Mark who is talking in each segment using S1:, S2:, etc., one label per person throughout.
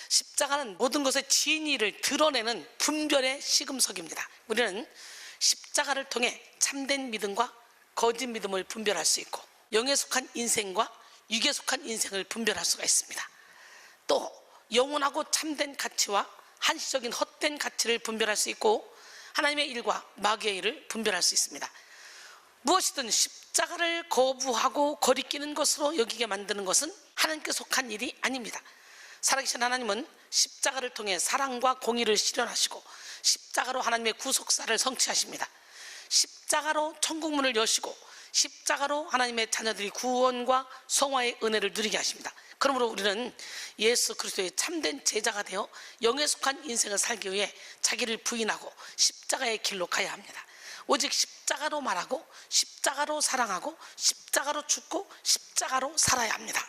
S1: 십자가는 모든 것의 진위를 드러내는 분별의 시금석입니다. 우리는 십자가를 통해 참된 믿음과 거짓 믿음을 분별할 수 있고, 영에 속한 인생과 육에 속한 인생을 분별할 수가 있습니다. 또 영원하고 참된 가치와 한시적인 헛된 가치를 분별할 수 있고, 하나님의 일과 마귀의 일을 분별할 수 있습니다. 무엇이든 십자가를 거부하고 거리끼는 것으로 여기게 만드는 것은 하나님께 속한 일이 아닙니다. 살아계신 하나님은 십자가를 통해 사랑과 공의를 실현하시고, 십자가로 하나님의 구속사를 성취하십니다. 십자가로 천국문을 여시고, 십자가로 하나님의 자녀들이 구원과 성화의 은혜를 누리게 하십니다. 그러므로 우리는 예수 그리스도의 참된 제자가 되어 영에 속한 인생을 살기 위해 자기를 부인하고 십자가의 길로 가야 합니다. 오직 십자가로 말하고, 십자가로 사랑하고, 십자가로 죽고, 십자가로 살아야 합니다.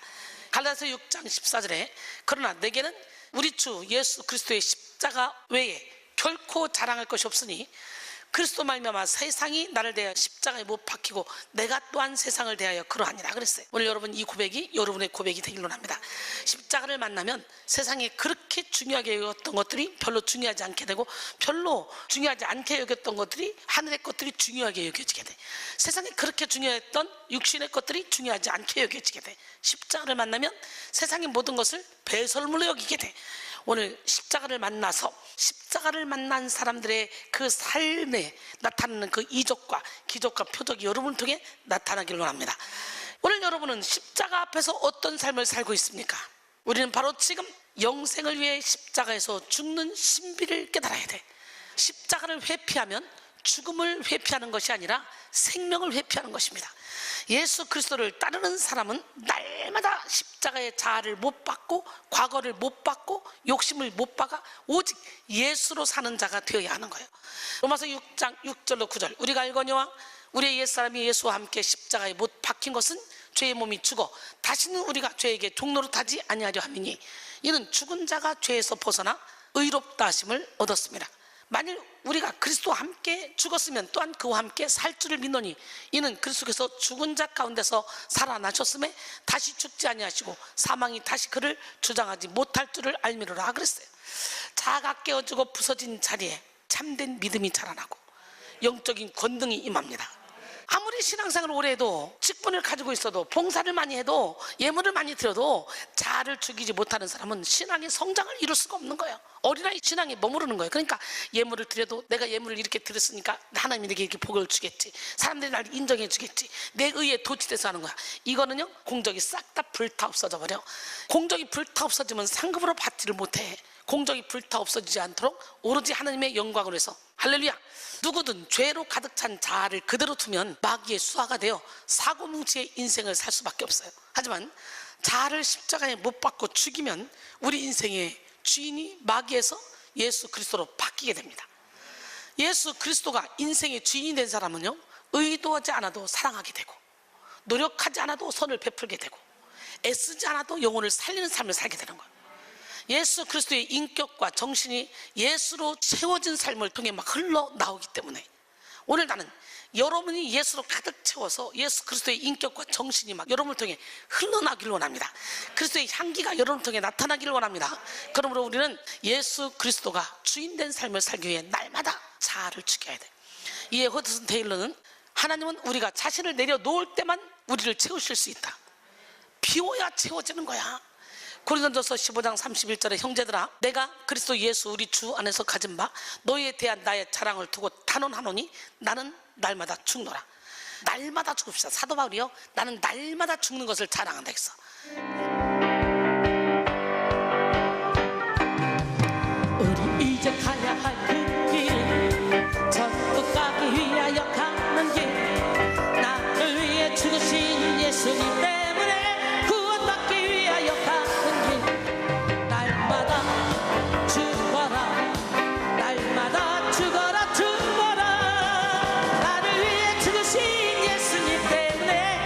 S1: 갈라디아서 6장 14절에 그러나 내게는 우리 주 예수 그리스도의 십자가 외에 결코 자랑할 것이 없으니 그리스도 말미암아 세상이 나를 대하여 십자가에 못 박히고 내가 또한 세상을 대하여 그러하니라 그랬어요. 오늘 여러분, 이 고백이 여러분의 고백이 되기로 합니다. 십자가를 만나면 세상에 그렇게 중요하게 여겼던 것들이 별로 중요하지 않게 되고, 별로 중요하지 않게 여겼던 것들이, 하늘의 것들이 중요하게 여겨지게 돼. 세상에 그렇게 중요했던 육신의 것들이 중요하지 않게 여겨지게 돼. 십자가를 만나면 세상의 모든 것을 배설물로 여기게 돼. 오늘 십자가를 만나서 십자가를 만난 사람들의 그 삶에 나타나는 그 이적과 기적과 표적이 여러분을 통해 나타나기를 원합니다. 오늘 여러분은 십자가 앞에서 어떤 삶을 살고 있습니까? 우리는 바로 지금 영생을 위해 십자가에서 죽는 신비를 깨달아야 돼. 십자가를 회피하면 죽음을 회피하는 것이 아니라 생명을 회피하는 것입니다. 예수 그리스도를 따르는 사람은 날마다 십자가의 자아를 못 받고, 과거를 못 받고, 욕심을 못 박아 오직 예수로 사는 자가 되어야 하는 거예요. 로마서 6장 6절로 9절 우리가 알거니와 우리의 옛사람이 예수와 함께 십자가에 못 박힌 것은 죄의 몸이 죽어 다시는 우리가 죄에게 종노릇하지 아니하려 함이니 이는 죽은 자가 죄에서 벗어나 의롭다 하심을 얻었습니다. 만일 우리가 그리스도와 함께 죽었으면 또한 그와 함께 살 줄을 믿노니 이는 그리스도께서 죽은 자 가운데서 살아나셨음에 다시 죽지 아니하시고 사망이 다시 그를 주장하지 못할 줄을 알미로라 그랬어요. 자아가 깨어지고 부서진 자리에 참된 믿음이 자라나고 영적인 권능이 임합니다. 아무리 신앙생활을 오래 해도, 직분을 가지고 있어도, 봉사를 많이 해도, 예물을 많이 드려도 자아를 죽이지 못하는 사람은 신앙의 성장을 이룰 수가 없는 거예요. 어린아이 신앙에 머무르는 거예요. 그러니까 예물을 드려도 내가 예물을 이렇게 드렸으니까 하나님이 내게 이렇게 복을 주겠지, 사람들이 나를 인정해 주겠지, 내 의에 도취돼서 하는 거야. 이거는요, 공적이 싹 다 불타 없어져 버려. 공적이 불타 없어지면 상급으로 받지를 못해. 공적이 불타 없어지지 않도록 오로지 하나님의 영광을 위해서, 할렐루야. 누구든 죄로 가득 찬 자아를 그대로 두면 마귀의 수하가 되어 사고뭉치의 인생을 살 수밖에 없어요. 하지만 자아를 십자가에 못 박고 죽이면 우리 인생의 주인이 마귀에서 예수 그리스도로 바뀌게 됩니다. 예수 그리스도가 인생의 주인이 된 사람은요, 의도하지 않아도 사랑하게 되고, 노력하지 않아도 선을 베풀게 되고, 애쓰지 않아도 영혼을 살리는 삶을 살게 되는 거예요. 예수 그리스도의 인격과 정신이 예수로 채워진 삶을 통해 막 흘러나오기 때문에 오늘 나는 여러분이 예수로 가득 채워서 예수 그리스도의 인격과 정신이 막 여러분을 통해 흘러나기를 원합니다. 그리스도의 향기가 여러분을 통해 나타나기를 원합니다. 그러므로 우리는 예수 그리스도가 주인된 삶을 살기 위해 날마다 자아를 죽여야 돼. 이에 허드슨 테일러는 하나님은 우리가 자신을 내려놓을 때만 우리를 채우실 수 있다. 비워야 채워지는 거야. 고린도전서 15장 31절에 형제들아, 내가 그리스도 예수 우리 주 안에서 가진 바 너희에 대한 나의 자랑을 두고 단언하노니 나는 날마다 죽노라. 날마다 죽읍시다. 사도 바울이요, 나는 날마다 죽는 것을 자랑한다 했어. 우리 이제 가야 할 그 길, 천국 가기 위하여 가는 길, 나를 위해 죽으신 예수님 때문에 구원받기 위하여 가는 길, 날마다 죽어라, 날마다 죽어라, 죽어라. 나를 위해 죽으신 예수님 때문에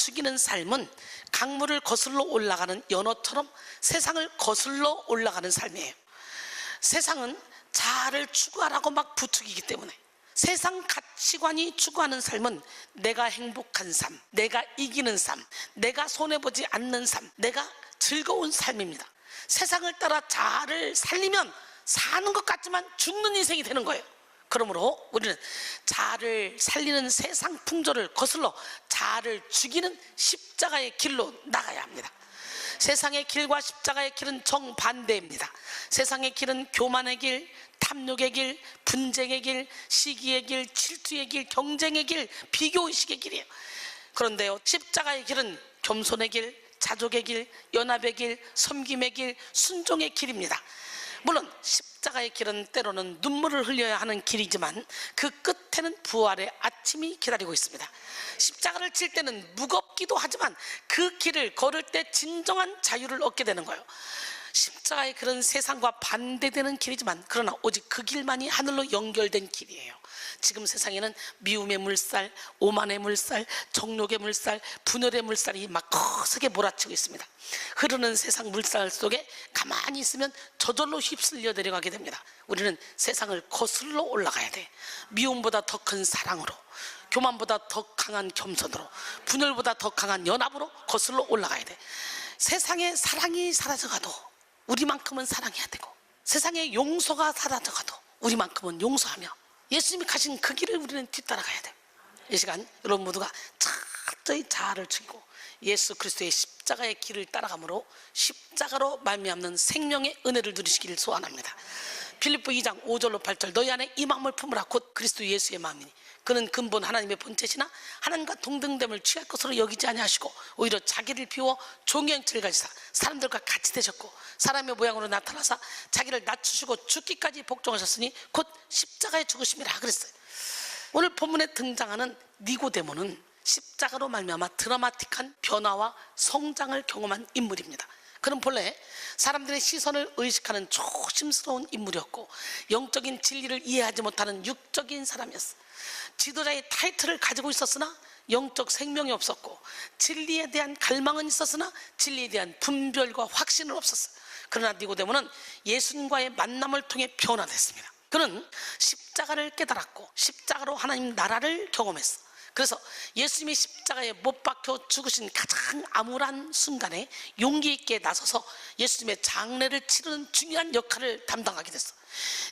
S1: 죽이는 삶은 강물을 거슬러 올라가는 연어처럼 세상을 거슬러 올라가는 삶이에요. 세상은 자아를 추구하라고 막 부추기기 때문에 세상 가치관이 추구하는 삶은 내가 행복한 삶, 내가 이기는 삶, 내가 손해보지 않는 삶, 내가 즐거운 삶입니다. 세상을 따라 자아를 살리면 사는 것 같지만 죽는 인생이 되는 거예요. 그러므로 우리는 자아를 살리는 세상 풍조를 거슬러 자아를 죽이는 십자가의 길로 나가야 합니다. 세상의 길과 십자가의 길은 정반대입니다. 세상의 길은 교만의 길, 탐욕의 길, 분쟁의 길, 시기의 길, 질투의 길, 경쟁의 길, 비교의식의 길이에요. 그런데요, 십자가의 길은 겸손의 길, 자족의 길, 연합의 길, 섬김의 길, 순종의 길입니다. 물론 십자가의 길은 때로는 눈물을 흘려야 하는 길이지만 그 끝에는 부활의 아침이 기다리고 있습니다. 십자가를 칠 때는 무겁기도 하지만 그 길을 걸을 때 진정한 자유를 얻게 되는 거예요. 십자가의 길은 세상과 반대되는 길이지만 그러나 오직 그 길만이 하늘로 연결된 길이에요. 지금 세상에는 미움의 물살, 오만의 물살, 정욕의 물살, 분열의 물살이 막 거세게 몰아치고 있습니다. 흐르는 세상 물살 속에 가만히 있으면 저절로 휩쓸려 내려가게 됩니다. 우리는 세상을 거슬러 올라가야 돼. 미움보다 더 큰 사랑으로, 교만보다 더 강한 겸손으로, 분열보다 더 강한 연합으로 거슬러 올라가야 돼. 세상의 사랑이 사라져가도 우리만큼은 사랑해야 되고, 세상의 용서가 사라져가도 우리만큼은 용서하며 예수님이 가신 그 길을 우리는 뒤따라가야 돼. 이 시간 여러분 모두가 철저히 자아를 죽이고 예수 그리스도의 십자가의 길을 따라가므로 십자가로 말미암는 생명의 은혜를 누리시기를 소원합니다. 빌립보 2장 5절로 8절 너희 안에 이 마음을 품으라 곧 그리스도 예수의 마음이니 그는 근본 하나님의 본체시나 하나님과 동등됨을 취할 것으로 여기지 아니하시고 오히려 자기를 비워 종의 형체를 가지사 사람들과 같이 되셨고 사람의 모양으로 나타나사 자기를 낮추시고 죽기까지 복종하셨으니 곧 십자가에 죽으심이라 그랬어요. 오늘 본문에 등장하는 니고데모는 십자가로 말미암아 드라마틱한 변화와 성장을 경험한 인물입니다. 그는 본래 사람들의 시선을 의식하는 조심스러운 인물이었고 영적인 진리를 이해하지 못하는 육적인 사람이었어요. 지도자의 타이틀을 가지고 있었으나 영적 생명이 없었고 진리에 대한 갈망은 있었으나 진리에 대한 분별과 확신은 없었어요. 그러나 니고데모는 예수님과의 만남을 통해 변화됐습니다. 그는 십자가를 깨달았고 십자가로 하나님 나라를 경험했어. 그래서 예수님이 십자가에 못 박혀 죽으신 가장 암울한 순간에 용기 있게 나서서 예수님의 장례를 치르는 중요한 역할을 담당하게 됐어.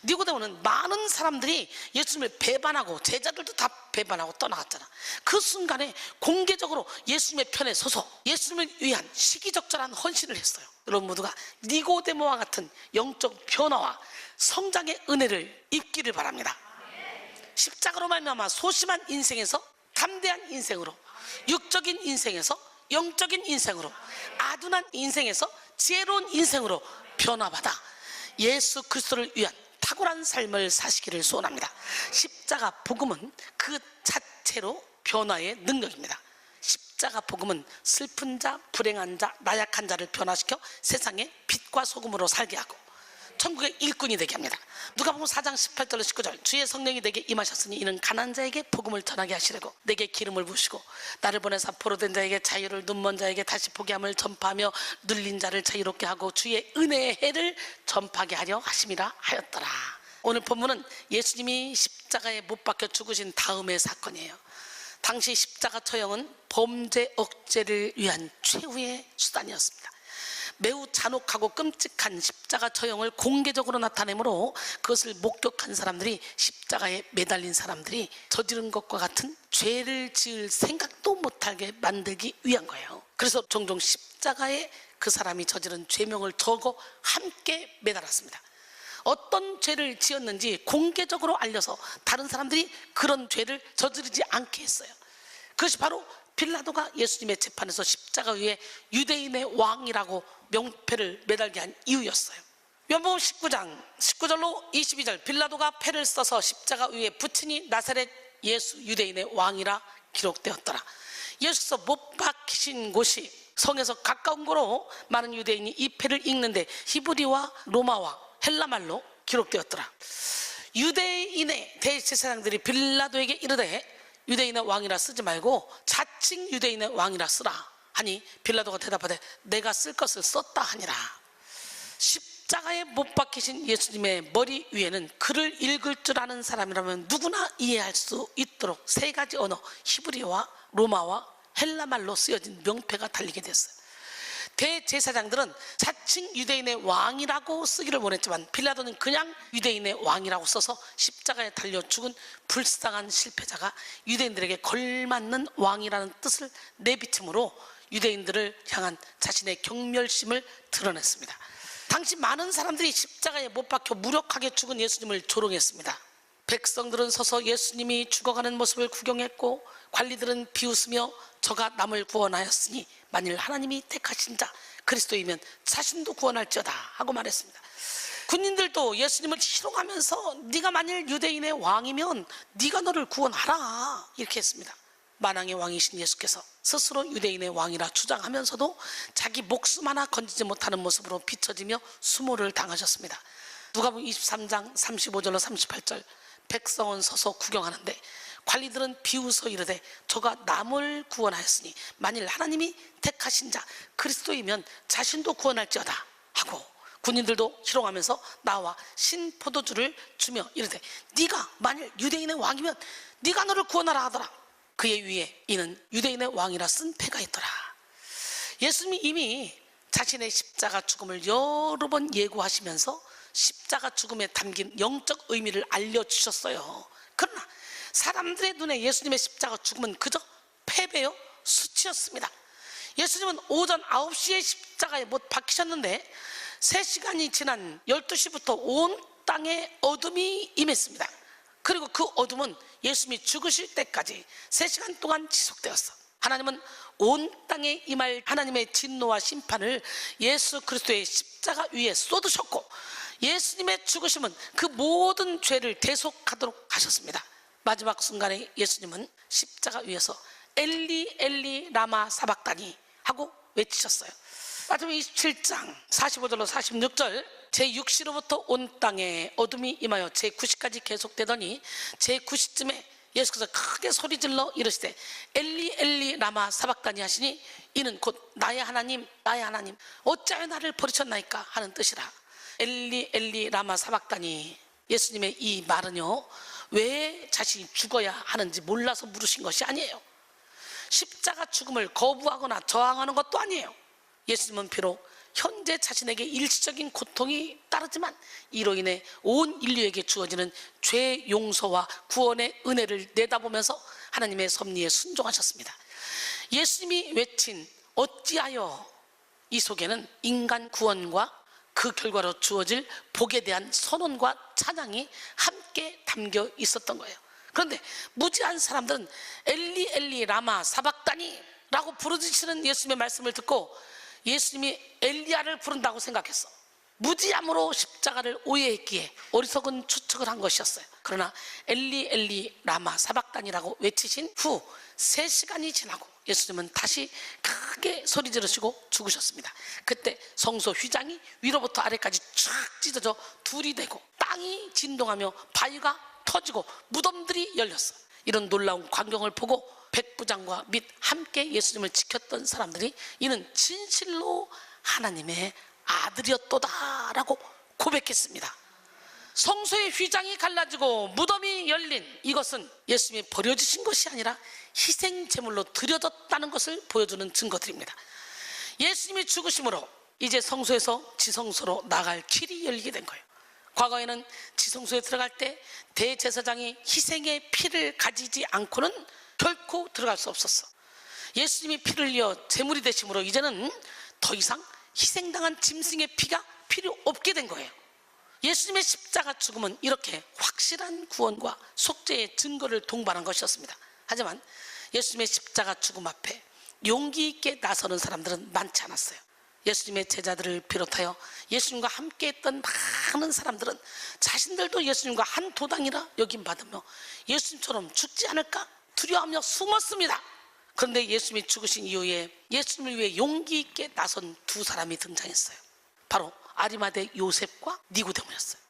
S1: 니고데모는 많은 사람들이 예수님을 배반하고 제자들도 다 배반하고 떠나갔잖아. 그 순간에 공개적으로 예수님의 편에 서서 예수님을 위한 시기적절한 헌신을 했어요. 여러분 모두가 니고데모와 같은 영적 변화와 성장의 은혜를 입기를 바랍니다. 십자가로 말미암아 소심한 인생에서 담대한 인생으로, 육적인 인생에서 영적인 인생으로, 아둔한 인생에서 지혜로운 인생으로 변화받아 예수 그리스도를 위한 탁월한 삶을 사시기를 소원합니다. 십자가 복음은 그 자체로 변화의 능력입니다. 십자가 복음은 슬픈 자, 불행한 자, 나약한 자를 변화시켜 세상의 빛과 소금으로 살게 하고 천국의 일꾼이 되게 합니다. 누가복음 4장 18절로 19절 주의 성령이 내게 임하셨으니 이는 가난한 자에게 복음을 전하게 하시려고 내게 기름을 부으시고 나를 보내사 포로된 자에게 자유를, 눈먼 자에게 다시 보게 함을 전파하며 눌린 자를 자유롭게 하고 주의 은혜의 해를 전파하게 하려 하심이라 하였더라. 오늘 본문은 예수님이 십자가에 못 박혀 죽으신 다음의 사건이에요. 당시 십자가 처형은 범죄 억제를 위한 최후의 수단이었습니다. 매우 잔혹하고 끔찍한 십자가 처형을 공개적으로 나타내므로 그것을 목격한 사람들이 십자가에 매달린 사람들이 저지른 것과 같은 죄를 지을 생각도 못하게 만들기 위한 거예요. 그래서 종종 십자가에 그 사람이 저지른 죄명을 적어 함께 매달았습니다. 어떤 죄를 지었는지 공개적으로 알려서 다른 사람들이 그런 죄를 저지르지 않게 했어요. 그것이 바로 빌라도가 예수님의 재판에서 십자가 위에 유대인의 왕이라고 명패를 매달게 한 이유였어요. 요한복음 19장 19절로 22절 빌라도가 패를 써서 십자가 위에 붙이니 나사렛 예수 유대인의 왕이라 기록되었더라. 예수께서 못 박히신 곳이 성에서 가까운 거로 많은 유대인이 이 패를 읽는데 히브리와 로마와 헬라말로 기록되었더라. 유대인의 대제사장들이 빌라도에게 이르되 유대인의 왕이라 쓰지 말고 자칭 유대인의 왕이라 쓰라 하니 빌라도가 대답하되 내가 쓸 것을 썼다 하니라. 십자가에 못 박히신 예수님의 머리 위에는 글을 읽을 줄 아는 사람이라면 누구나 이해할 수 있도록 세 가지 언어, 히브리어와 로마와 헬라말로 쓰여진 명패가 달리게 됐어요. 대제사장들은 자칭 유대인의 왕이라고 쓰기를 원했지만 빌라도는 그냥 유대인의 왕이라고 써서 십자가에 달려 죽은 불쌍한 실패자가 유대인들에게 걸맞는 왕이라는 뜻을 내비침으로 유대인들을 향한 자신의 경멸심을 드러냈습니다. 당시 많은 사람들이 십자가에 못 박혀 무력하게 죽은 예수님을 조롱했습니다. 백성들은 서서 예수님이 죽어가는 모습을 구경했고 관리들은 비웃으며 저가 남을 구원하였으니 만일 하나님이 택하신 자 그리스도이면 자신도 구원할지어다 하고 말했습니다. 군인들도 예수님을 희롱하면서 네가 만일 유대인의 왕이면 네가 너를 구원하라 이렇게 했습니다. 만왕의 왕이신 예수께서 스스로 유대인의 왕이라 주장하면서도 자기 목숨 하나 건지지 못하는 모습으로 비춰지며 수모를 당하셨습니다. 누가복음 23장 35절로 38절 백성은 서서 구경하는데 관리들은 비웃어 이르되 저가 남을 구원하였으니 만일 하나님이 택하신 자 그리스도이면 자신도 구원할지어다 하고 군인들도 희롱하면서 나와 신포도주를 주며 이르되 네가 만일 유대인의 왕이면 네가 너를 구원하라 하더라. 그의 위에 이는 유대인의 왕이라 쓴 패가 있더라. 예수님이 이미 자신의 십자가 죽음을 여러 번 예고하시면서 십자가 죽음에 담긴 영적 의미를 알려주셨어요. 그러나 사람들의 눈에 예수님의 십자가 죽음은 그저 패배요 수치였습니다. 예수님은 오전 9시에 십자가에 못 박히셨는데 3시간이 지난 12시부터 온 땅에 어둠이 임했습니다. 그리고 그 어둠은 예수님이 죽으실 때까지 3시간 동안 지속되었어. 하나님은 온 땅에 임할 하나님의 진노와 심판을 예수 그리스도의 십자가 위에 쏟으셨고 예수님의 죽으심은 그 모든 죄를 대속하도록 하셨습니다. 마지막 순간에 예수님은 십자가 위에서 엘리 엘리 라마 사박다니 하고 외치셨어요. 마태복음 27장 45절로 46절 제6시로부터 온 땅에 어둠이 임하여 제9시까지 계속되더니 제9시쯤에 예수께서 크게 소리질러 이르시되 엘리 엘리 라마 사박다니 하시니 이는 곧 나의 하나님 나의 하나님 어찌하여 나를 버리셨나이까 하는 뜻이라. 엘리 엘리 라마 사박다니 예수님의 이 말은요 왜 자신이 죽어야 하는지 몰라서 물으신 것이 아니에요. 십자가 죽음을 거부하거나 저항하는 것도 아니에요. 예수님은 비록 현재 자신에게 일시적인 고통이 따르지만 이로 인해 온 인류에게 주어지는 죄 용서와 구원의 은혜를 내다보면서 하나님의 섭리에 순종하셨습니다. 예수님이 외친 어찌하여 이 속에는 인간 구원과 그 결과로 주어질 복에 대한 선언과 찬양이 함께 담겨 있었던 거예요. 그런데 무지한 사람들은 엘리 엘리 라마 사박다니 라고 부르짖으시는 예수님의 말씀을 듣고 예수님이 엘리야를 부른다고 생각했어. 무지함으로 십자가를 오해했기에 어리석은 추측을 한 것이었어요. 그러나 엘리 엘리 라마 사박다니라고 외치신 후 3시간이 지나고 예수님은 다시 크게 소리 지르시고 죽으셨습니다. 그때 성소 휘장이 위로부터 아래까지 쫙 찢어져 둘이 되고 땅이 진동하며 바위가 터지고 무덤들이 열렸어. 이런 놀라운 광경을 보고 백부장과 및 함께 예수님을 지켰던 사람들이 이는 진실로 하나님의 아들이었도다 라고 고백했습니다. 성소의 휘장이 갈라지고 무덤이 열린 이것은 예수님이 버려지신 것이 아니라 희생 제물로 드려졌다는 것을 보여주는 증거들입니다. 예수님이 죽으심으로 이제 성소에서 지성소로 나갈 길이 열리게 된 거예요. 과거에는 지성소에 들어갈 때 대제사장이 희생의 피를 가지지 않고는 결코 들어갈 수 없었어. 예수님이 피를 흘려 제물이 되심으로 이제는 더 이상 희생당한 짐승의 피가 필요 없게 된 거예요. 예수님의 십자가 죽음은 이렇게 확실한 구원과 속죄의 증거를 동반한 것이었습니다. 하지만 예수님의 십자가 죽음 앞에 용기 있게 나서는 사람들은 많지 않았어요. 예수님의 제자들을 비롯하여 예수님과 함께했던 많은 사람들은 자신들도 예수님과 한 도당이라 여김받으며 예수님처럼 죽지 않을까 두려워하며 숨었습니다. 그런데 예수님이 죽으신 이후에 예수님을 위해 용기 있게 나선 두 사람이 등장했어요. 바로 아리마대 요셉과 니고데모였어요.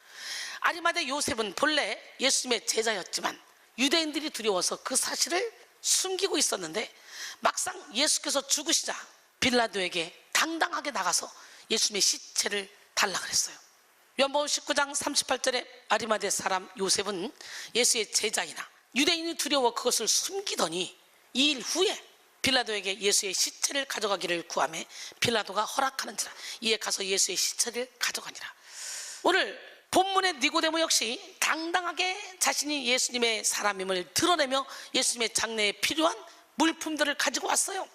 S1: 아리마대 요셉은 본래 예수님의 제자였지만 유대인들이 두려워서 그 사실을 숨기고 있었는데 막상 예수께서 죽으시자 빌라도에게 당당하게 나가서 예수님의 시체를 달라 그랬어요. 요한복음 19장 38절에 아리마대 사람 요셉은 예수의 제자이나 유대인이 두려워 그것을 숨기더니 2일 후에 빌라도에게 예수의 시체를 가져가기를 구하매 빌라도가 허락하는지라 이에 가서 예수의 시체를 가져가니라. 오늘 본문의 니고데모 역시 당당하게 자신이 예수님의 사람임을 드러내며 예수님의 장례에 필요한 물품들을 가지고 왔어요.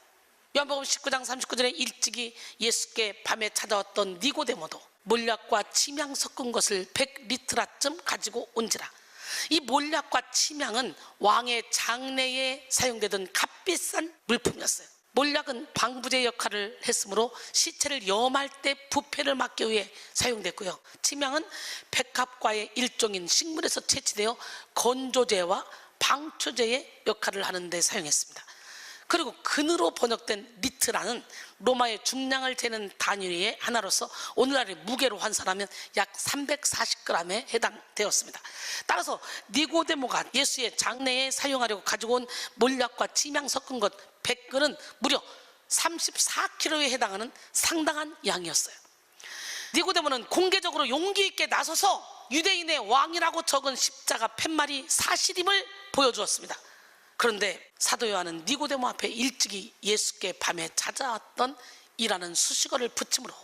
S1: 요한복음 19장 39절에 일찍이 예수께 밤에 찾아왔던 니고데모도 몰약과 침향 섞은 것을 100리트라쯤 가지고 온지라. 이 몰약과 침향은 왕의 장례에 사용되던 값비싼 물품이었어요. 몰약은 방부제 역할을 했으므로 시체를 염할 때 부패를 막기 위해 사용됐고요. 침향은 백합과의 일종인 식물에서 채취되어 건조제와 방초제의 역할을 하는 데 사용했습니다. 그리고 근으로 번역된 리트라는 로마의 중량을 재는 단위의 하나로서 오늘날의 무게로 환산하면 약 340g에 해당되었습니다. 따라서 니고데모가 예수의 장례에 사용하려고 가지고 온 몰약과 침향 섞은 것 100근은 무려 34kg에 해당하는 상당한 양이었어요. 니고데모는 공개적으로 용기 있게 나서서 유대인의 왕이라고 적은 십자가 팻말이 사실임을 보여주었습니다. 그런데 사도 요한은 니고데모 앞에 일찍이 예수께 밤에 찾아왔던 이라는 수식어를 붙임으로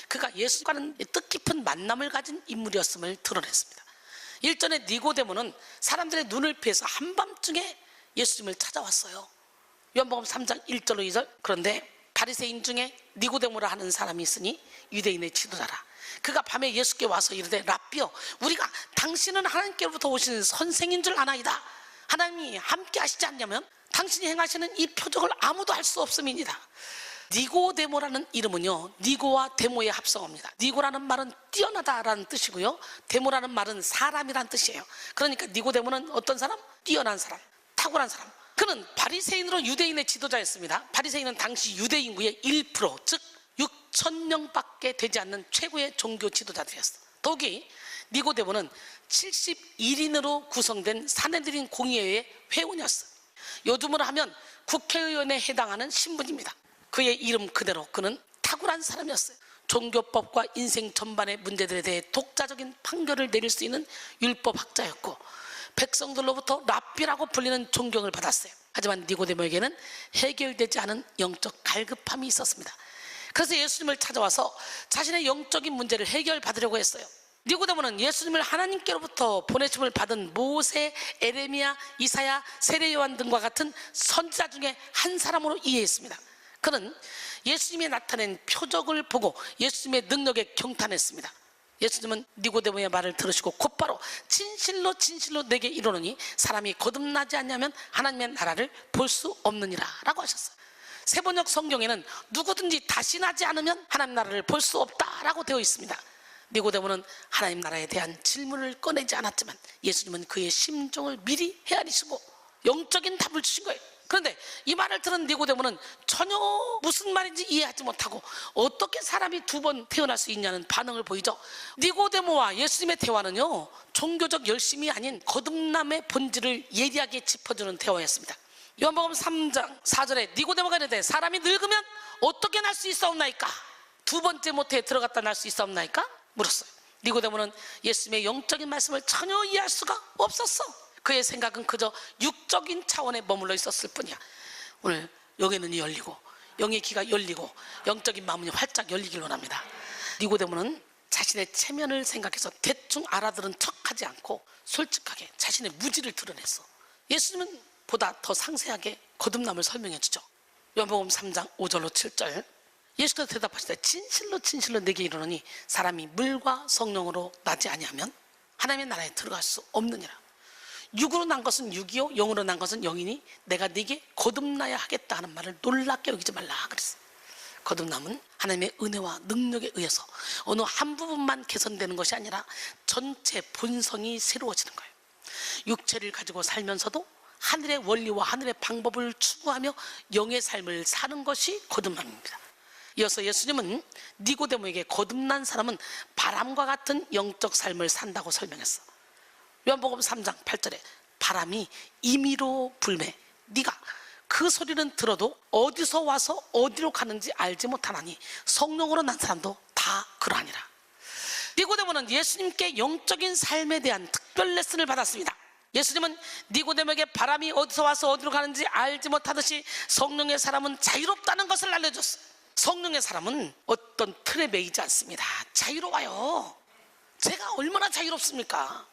S1: 그가 예수과는 뜻깊은 만남을 가진 인물이었음을 드러냈습니다. 일전에 니고데모는 사람들의 눈을 피해서 한밤중에 예수님을 찾아왔어요. 요한복음 3장 1절로 2절. 그런데 바리새인 중에 니고데모라 하는 사람이 있으니 유대인의 지도자라. 그가 밤에 예수께 와서 이르되 랍비여, 우리가 당신은 하나님께로부터 오시는 선생인 줄 아나이다. 하나님이 함께 하시지 않냐면 당신이 행하시는 이 표적을 아무도 할 수 없음이니라. 니고데모라는 이름은요, 니고와 데모의 합성어입니다. 니고라는 말은 뛰어나다라는 뜻이고요, 데모라는 말은 사람이란 뜻이에요. 그러니까 니고데모는 어떤 사람? 뛰어난 사람, 탁월한 사람. 그는 바리새인으로 유대인의 지도자였습니다. 바리새인은 당시 유대 인구의 1%, 즉 6,000명밖에 되지 않는 최고의 종교 지도자들이었어요. 더욱이 니고데모는 71인으로 구성된 사내들인 공의회의 회원이었어요. 요즘으로 하면 국회의원에 해당하는 신분입니다. 그의 이름 그대로 그는 탁월한 사람이었어요. 종교법과 인생 전반의 문제들에 대해 독자적인 판결을 내릴 수 있는 율법학자였고 백성들로부터 랍비라고 불리는 존경을 받았어요. 하지만 니고데모에게는 해결되지 않은 영적 갈급함이 있었습니다. 그래서 예수님을 찾아와서 자신의 영적인 문제를 해결받으려고 했어요. 니고데모는 예수님을 하나님께로부터 보내심을 받은 모세, 에레미야, 이사야, 세례 요한 등과 같은 선지자 중에 한 사람으로 이해했습니다. 그는 예수님이 나타낸 표적을 보고 예수님의 능력에 경탄했습니다. 예수님은 니고데모의 말을 들으시고 곧바로 진실로 진실로 내게 이르노니 사람이 거듭나지 않냐면 하나님의 나라를 볼 수 없느니라 라고 하셨어요. 세번역 성경에는 누구든지 다시 나지 않으면 하나님 나라를 볼 수 없다라고 되어 있습니다. 니고데모는 하나님 나라에 대한 질문을 꺼내지 않았지만 예수님은 그의 심정을 미리 헤아리시고 영적인 답을 주신 거예요. 그런데 이 말을 들은 니고데모는 전혀 무슨 말인지 이해하지 못하고 어떻게 사람이 두 번 태어날 수 있냐는 반응을 보이죠. 니고데모와 예수님의 대화는요, 종교적 열심이 아닌 거듭남의 본질을 예리하게 짚어주는 대화였습니다. 요한복음 3장 4절에 니고데모가 이르되 사람이 늙으면 어떻게 날 수 있사옵나이까? 두 번째 모태에 들어갔다 날 수 있사옵나이까? 물었어요. 니고데모는 예수님의 영적인 말씀을 전혀 이해할 수가 없었어. 그의 생각은 그저 육적인 차원에 머물러 있었을 뿐이야. 오늘 영의 눈이 열리고 영의 귀가 열리고 영적인 마음이 활짝 열리길 원합니다. 니고데모는 자신의 체면을 생각해서 대충 알아들은 척하지 않고 솔직하게 자신의 무지를 드러냈어. 예수님은 보다 더 상세하게 거듭남을 설명해 주죠. 요한복음 3장 5절로 7절. 예수께서 대답하시되 진실로 진실로 내게 이르노니 사람이 물과 성령으로 나지 아니하면 하나님의 나라에 들어갈 수 없느니라. 육으로 난 것은 육이요 영으로 난 것은 영이니 내가 네게 거듭나야 하겠다 하는 말을 놀랍게 여기지 말라 그랬어요. 거듭남은 하나님의 은혜와 능력에 의해서 어느 한 부분만 개선되는 것이 아니라 전체 본성이 새로워지는 거예요. 육체를 가지고 살면서도 하늘의 원리와 하늘의 방법을 추구하며 영의 삶을 사는 것이 거듭남입니다. 이어서 예수님은 니고데모에게 거듭난 사람은 바람과 같은 영적 삶을 산다고 설명했어. 요한복음 3장 8절에 바람이 임의로 불매 네가 그 소리는 들어도 어디서 와서 어디로 가는지 알지 못하나니 성령으로 난 사람도 다 그러하니라. 니고데모는 예수님께 영적인 삶에 대한 특별 레슨을 받았습니다. 예수님은 니고데모에게 바람이 어디서 와서 어디로 가는지 알지 못하듯이 성령의 사람은 자유롭다는 것을 알려줬어요. 성령의 사람은 어떤 틀에 매이지 않습니다. 자유로워요. 제가 얼마나 자유롭습니까?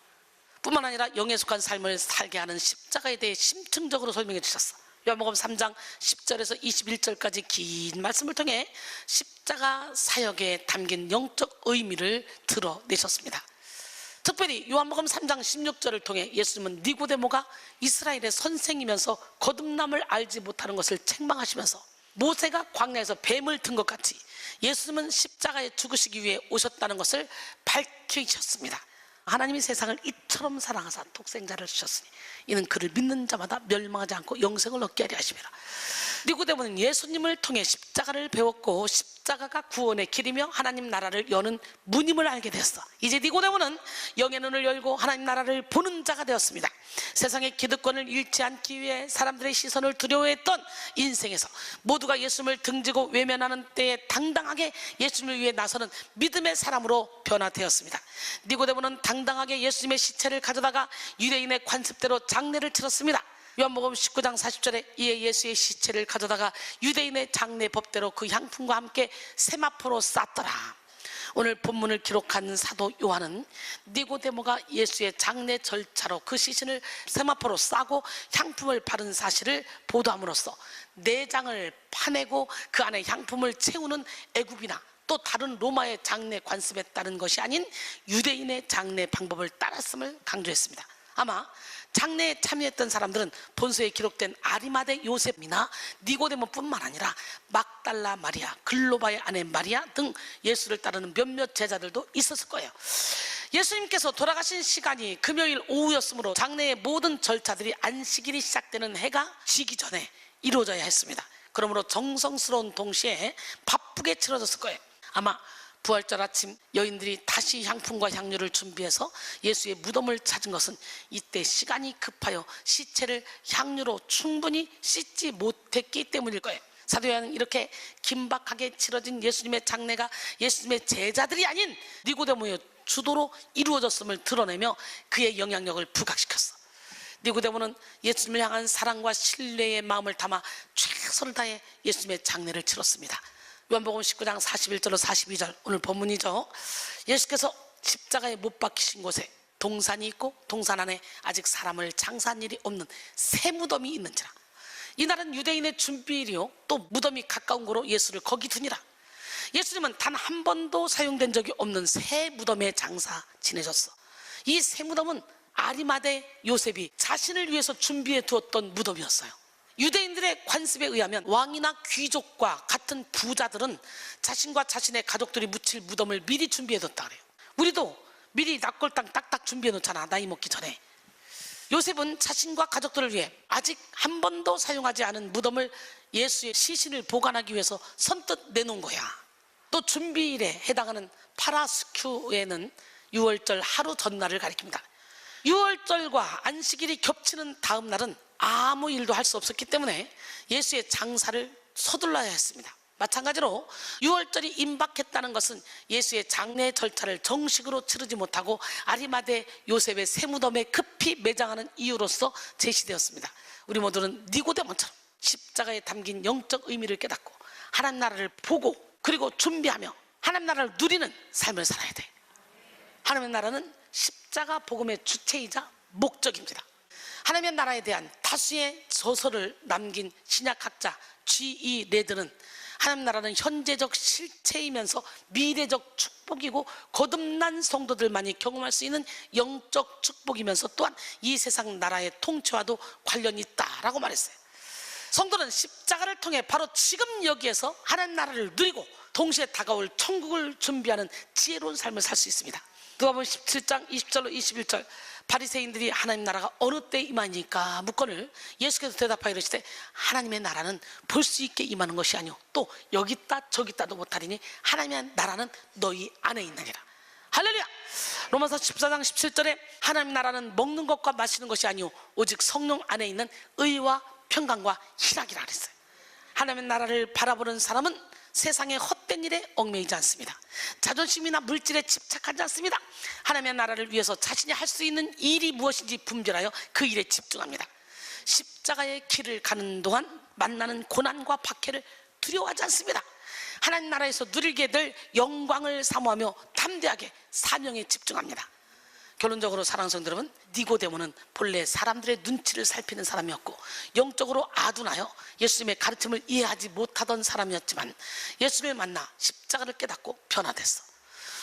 S1: 뿐만 아니라 영에 속한 삶을 살게 하는 십자가에 대해 심층적으로 설명해 주셨어. 요한복음 3장 10절에서 21절까지 긴 말씀을 통해 십자가 사역에 담긴 영적 의미를 드러내셨습니다. 특별히 요한복음 3장 16절을 통해 예수님은 니고데모가 이스라엘의 선생이면서 거듭남을 알지 못하는 것을 책망하시면서 모세가 광야에서 뱀을 든 것 같이 예수님은 십자가에 죽으시기 위해 오셨다는 것을 밝히셨습니다. 하나님이 세상을 이처럼 사랑하사 독생자를 주셨으니 이는 그를 믿는 자마다 멸망하지 않고 영생을 얻게 하려 하심이라. 니고데모는 예수님을 통해 십자가를 배웠고 십자가가 구원의 길이며 하나님 나라를 여는 문임을 알게 되었어. 이제 니고데모는 영의 눈을 열고 하나님 나라를 보는 자가 되었습니다. 세상의 기득권을 잃지 않기 위해 사람들의 시선을 두려워했던 인생에서 모두가 예수님을 등지고 외면하는 때에 당당하게 예수님을 위해 나서는 믿음의 사람으로 변화되었습니다. 니고데모는 당당하게 예수님의 시체를 가져다가 유대인의 관습대로 장례를 치렀습니다. 요한복음 19장 40절에 이에 예수의 시체를 가져다가 유대인의 장례 법대로 그 향품과 함께 세마포로 쌌더라. 오늘 본문을 기록한 사도 요한은 니고데모가 예수의 장례 절차로 그 시신을 세마포로 싸고 향품을 바른 사실을 보도함으로써 내장을 파내고 그 안에 향품을 채우는 애굽이나 또 다른 로마의 장례 관습에 따른 것이 아닌 유대인의 장례 방법을 따랐음을 강조했습니다. 아마 장례에 참여했던 사람들은 본서에 기록된 아리마대 요셉이나 니고데모뿐만 아니라 막달라 마리아, 글로바의 아내 마리아 등 예수를 따르는 몇몇 제자들도 있었을 거예요. 예수님께서 돌아가신 시간이 금요일 오후였으므로 장례의 모든 절차들이 안식일이 시작되는 해가 지기 전에 이루어져야 했습니다. 그러므로 정성스러운 동시에 바쁘게 치러졌을 거예요. 아마 부활절 아침 여인들이 다시 향품과 향료를 준비해서 예수의 무덤을 찾은 것은 이때 시간이 급하여 시체를 향료로 충분히 씻지 못했기 때문일 거예요. 사도 요한은 이렇게 긴박하게 치러진 예수님의 장례가 예수님의 제자들이 아닌 니고데모의 주도로 이루어졌음을 드러내며 그의 영향력을 부각시켰어. 니고데모는 예수님을 향한 사랑과 신뢰의 마음을 담아 최선을 다해 예수님의 장례를 치렀습니다. 요한복음 19장 41절로 42절 오늘 본문이죠. 예수께서 십자가에 못 박히신 곳에 동산이 있고 동산 안에 아직 사람을 장사한 일이 없는 새 무덤이 있는지라. 이날은 유대인의 준비일이요 또 무덤이 가까운 거로 예수를 거기 두니라. 예수님은 단 한 번도 사용된 적이 없는 새 무덤에 장사 지내셨어. 이 새 무덤은 아리마대 요셉이 자신을 위해서 준비해 두었던 무덤이었어요. 유대인들의 관습에 의하면 왕이나 귀족과 같은 부자들은 자신과 자신의 가족들이 묻힐 무덤을 미리 준비해뒀다 그래요. 우리도 미리 납골당 딱딱 준비해 놓잖아, 나이 먹기 전에. 요셉은 자신과 가족들을 위해 아직 한 번도 사용하지 않은 무덤을 예수의 시신을 보관하기 위해서 선뜻 내놓은 거야. 또 준비일에 해당하는 파라스큐에는 유월절 하루 전날을 가리킵니다. 유월절과 안식일이 겹치는 다음 날은 아무 일도 할 수 없었기 때문에 예수의 장사를 서둘러야 했습니다. 마찬가지로 유월절이 임박했다는 것은 예수의 장례 절차를 정식으로 치르지 못하고 아리마대 요셉의 새 무덤에 급히 매장하는 이유로서 제시되었습니다. 우리 모두는 니고데모처럼 십자가에 담긴 영적 의미를 깨닫고 하나님 나라를 보고 그리고 준비하며 하나님 나라를 누리는 삶을 살아야 돼. 하나님의 나라는 십자가 복음의 주체이자 목적입니다. 하나님의 나라에 대한 다수의 저서를 남긴 신약학자 G.E. 레드는 하나님 나라는 현재적 실체이면서 미래적 축복이고 거듭난 성도들만이 경험할 수 있는 영적 축복이면서 또한 이 세상 나라의 통치와도 관련이 있다라고 말했어요. 성도는 십자가를 통해 바로 지금 여기에서 하나님 나라를 누리고 동시에 다가올 천국을 준비하는 지혜로운 삶을 살 수 있습니다. 누가복음 17장 20절로 21절 바리새인들이 하나님 나라가 어느 때 임하니까 묻거늘 예수께서 대답하여 이르시되 하나님의 나라는 볼 수 있게 임하는 것이 아니오 또 여기 있다 저기 있다도 못하리니 하나님의 나라는 너희 안에 있느니라. 할렐루야. 로마서 14장 17절에 하나님 나라는 먹는 것과 마시는 것이 아니오 오직 성령 안에 있는 의와 평강과 희락이라 그랬어요. 하나님의 나라를 바라보는 사람은 세상의 헛된 일에 얽매이지 않습니다. 자존심이나 물질에 집착하지 않습니다. 하나님의 나라를 위해서 자신이 할 수 있는 일이 무엇인지 분별하여 그 일에 집중합니다. 십자가의 길을 가는 동안 만나는 고난과 박해를 두려워하지 않습니다. 하나님 나라에서 누리게 될 영광을 사모하며 담대하게 사명에 집중합니다. 결론적으로 사랑하는 성도 여러분, 니고데모는 본래 사람들의 눈치를 살피는 사람이었고 영적으로 아둔하여 예수님의 가르침을 이해하지 못하던 사람이었지만 예수님을 만나 십자가를 깨닫고 변화됐어.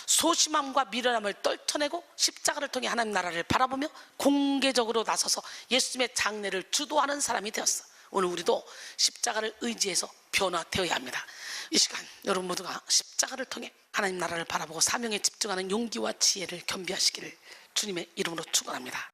S1: 소심함과 미련함을 떨쳐내고 십자가를 통해 하나님 나라를 바라보며 공개적으로 나서서 예수님의 장례를 주도하는 사람이 되었어. 오늘 우리도 십자가를 의지해서 변화되어야 합니다. 이 시간 여러분 모두가 십자가를 통해 하나님 나라를 바라보고 사명에 집중하는 용기와 지혜를 겸비하시기를 주님의 이름으로 축원합니다.